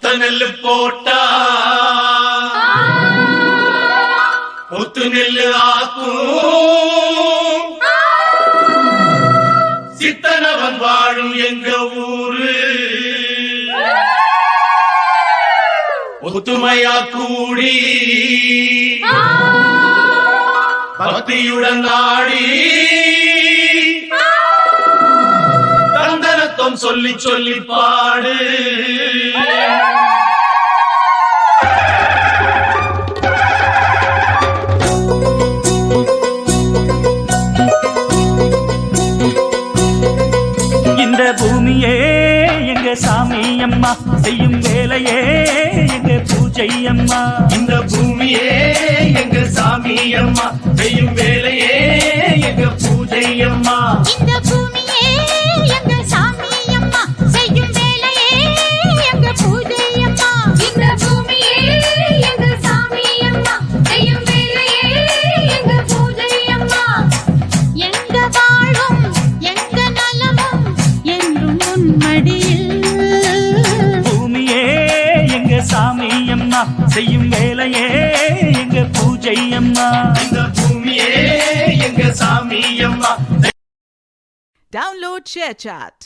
ஒத்த நெல்லு போட்டா ஒத்து நெல்லு ஆக்கும் சித்தனவன் வாழும் எங்க ஊரு ஒத்துமையா கூடி பக்தியுடன் நாடி தந்தனத்தம் சொல்லி சொல்லி பாடு. இந்த பூமியே எங்க சாமி அம்மா செய்யும் வேலையே எங்க பூஜை அம்மா. இந்த பூமியே எங்க சாமி அம்மா செய்யும் வேலையே எங்க பூஜை அம்மா. இந்த பூமியே எங்க சாமி அம்மா செய்யும் வேலையே எங்க பூஜை அம்மா. இந்த பூமியே எங்க சாமி அம்மா செய்யும் வேலையே எங்க பூஜை அம்மா. எங்க வாழும் எங்க நலமும் என்றும் உன்மடியில். பூமியே எங்க சாமி அம்மா செய்யும் வேலையே எங்க பூஜை அம்மா. இந்த பூமியே எங்க சாமி அம்மா. Download ShareChat.